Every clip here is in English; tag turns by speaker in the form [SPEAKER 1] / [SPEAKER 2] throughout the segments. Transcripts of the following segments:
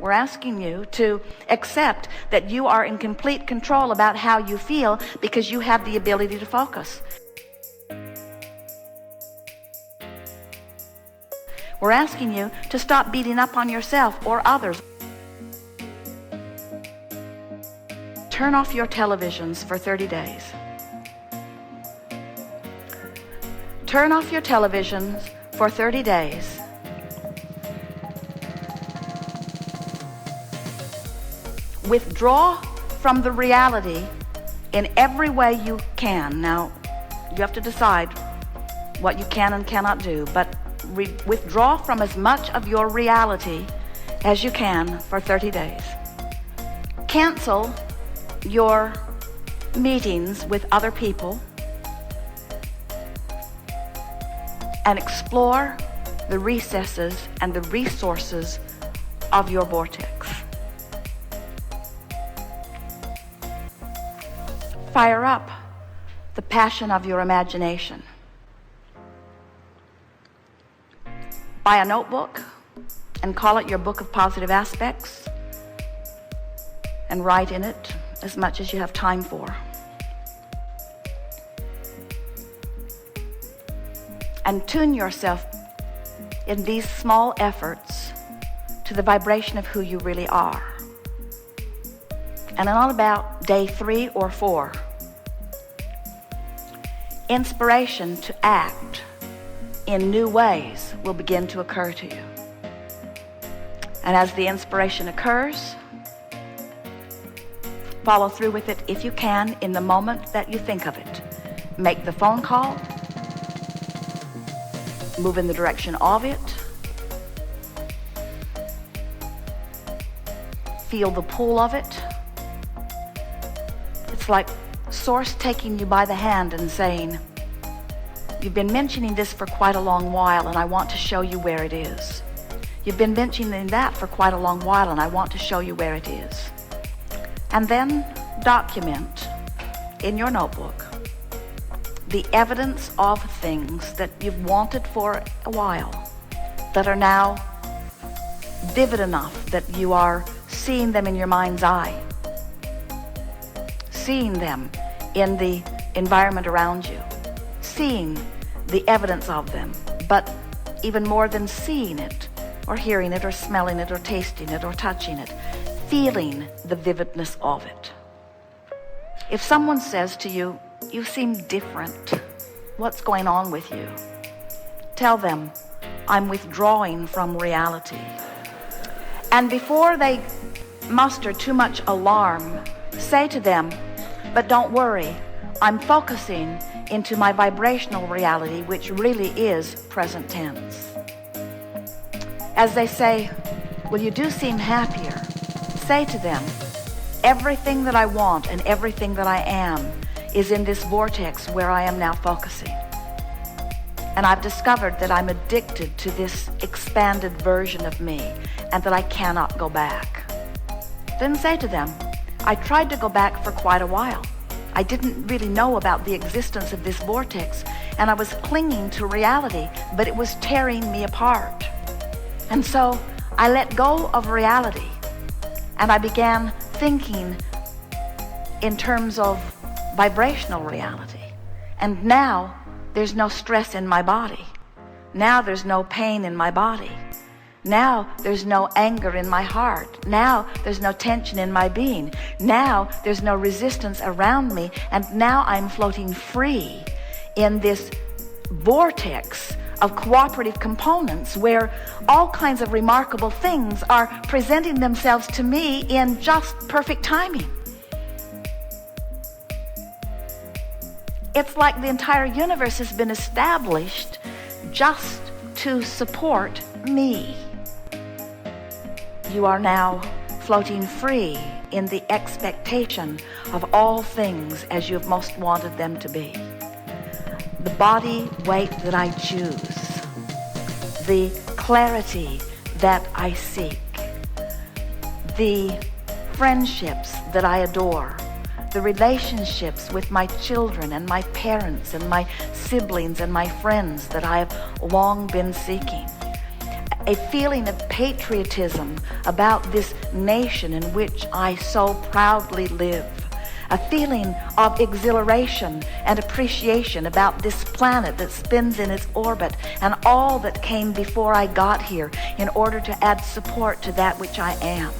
[SPEAKER 1] We're asking you to accept that you are in complete control about how you feel because you have the ability to focus. We're asking you to stop beating up on yourself or others. Turn off your televisions for 30 days. Turn off your televisions for 30 days. Withdraw from the reality in every way you can. Now, you have to decide what you can and cannot do, but withdraw from as much of your reality as you can for 30 days. Cancel your meetings with other people and explore the recesses and the resources of your vortex. Fire up the passion of your imagination. Buy a notebook and call it your book of positive aspects and write in it as much as you have time for. And tune yourself in these small efforts to the vibration of who you really are. And on about day 3 or 4, inspiration to act in new ways will begin to occur to you. And as the inspiration occurs, follow through with it if you can in the moment that you think of it. Make the phone call, move in the direction of it, feel the pull of it. It's like Source taking you by the hand and saying, you've been mentioning this for quite a long while and I want to show you where it is. You've been mentioning that for quite a long while and I want to show you where it is. And then document in your notebook the evidence of things that you've wanted for a while that are now vivid enough that you are seeing them in your mind's eye, seeing them in the environment around you, seeing the evidence of them, but even more than seeing it or hearing it or smelling it or tasting it or touching it, feeling the vividness of it. If someone says to you, you seem different, what's going on with you? Tell them, I'm withdrawing from reality. And before they muster too much alarm, say to them, but don't worry, I'm focusing into my vibrational reality, which really is present tense. As they say, well, you do seem happier, say to them, everything that I want and everything that I am is in this vortex where I am now focusing. And I've discovered that I'm addicted to this expanded version of me and that I cannot go back. Then say to them, I tried to go back for quite a while. I didn't really know about the existence of this vortex, and I was clinging to reality, but it was tearing me apart. And so I let go of reality, and I began thinking in terms of vibrational reality. And now there's no stress in my body. Now there's no pain in my body. Now there's no anger in my heart. Now there's no tension in my being. Now there's no resistance around me. And now I'm floating free in this vortex of cooperative components where all kinds of remarkable things are presenting themselves to me in just perfect timing. It's like the entire universe has been established just to support me. You are now floating free in the expectation of all things as you've most wanted them to be. The body weight that I choose, the clarity that I seek, the friendships that I adore, the relationships with my children and my parents and my siblings and my friends that I have long been seeking. a feeling of patriotism about this nation in which I so proudly live, a feeling of exhilaration and appreciation about this planet that spins in its orbit and all that came before I got here in order to add support to that which I am.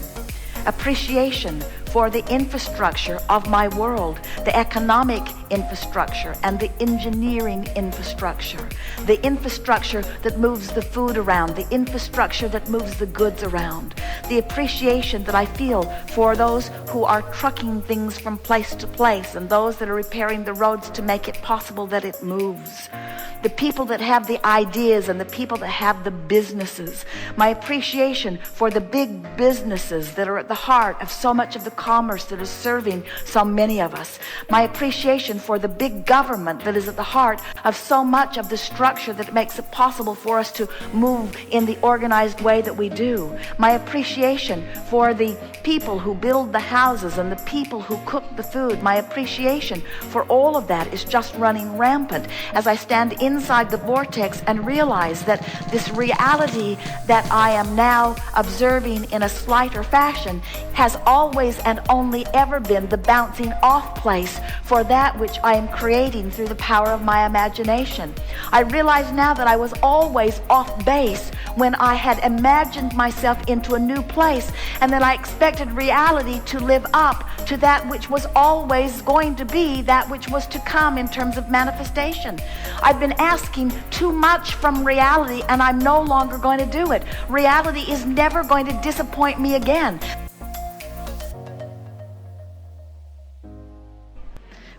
[SPEAKER 1] Appreciation for the infrastructure of my world, the economic infrastructure and the engineering infrastructure, the infrastructure that moves the food around, the infrastructure that moves the goods around, the appreciation that I feel for those who are trucking things from place to place and those that are repairing the roads to make it possible that it moves, the people that have the ideas and the people that have the businesses, my appreciation for the big businesses that are at the heart of so much of the commerce that is serving so many of us, my appreciation for the big government that is at the heart of so much of the structure that makes it possible for us to move in the organized way that we do, my appreciation for the people who build the houses and the people who cook the food, my appreciation for all of that is just running rampant as I stand inside the vortex and realize that this reality that I am now observing in a slighter fashion has always and only ever been the bouncing off place for that which I am creating through the power of my imagination. I realize now that I was always off base when I had imagined myself into a new place, and that I expected reality to live up to that which was always going to be that which was to come in terms of manifestation. I've been asking too much from reality, and I'm no longer going to do it. Reality is never going to disappoint me again.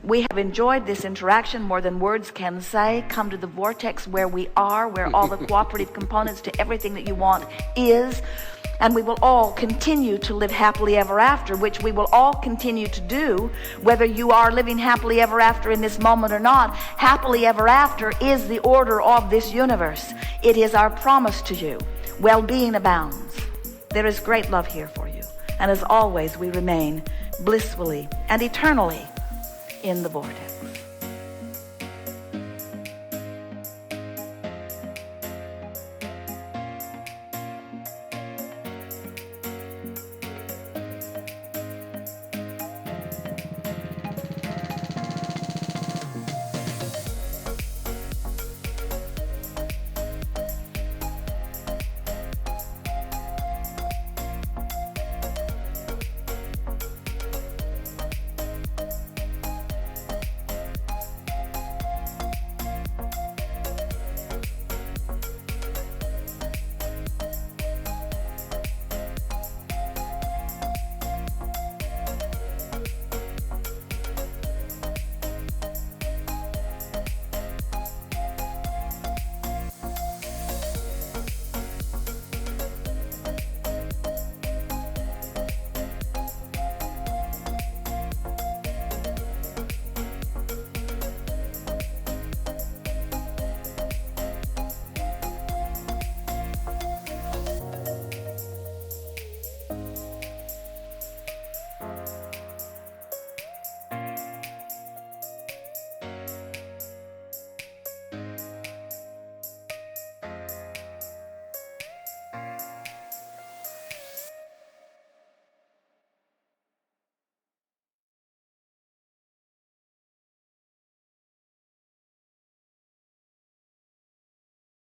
[SPEAKER 1] We have enjoyed this interaction more than words can say. Come to the vortex where we are, where all the cooperative components to everything that you want is. And we will all continue to live happily ever after, which we will all continue to do, whether you are living happily ever after in this moment or not. Happily ever after is the order of this universe. It is our promise to you. Well-being abounds. There is great love here for you. And as always, we remain blissfully and eternally in the vortex.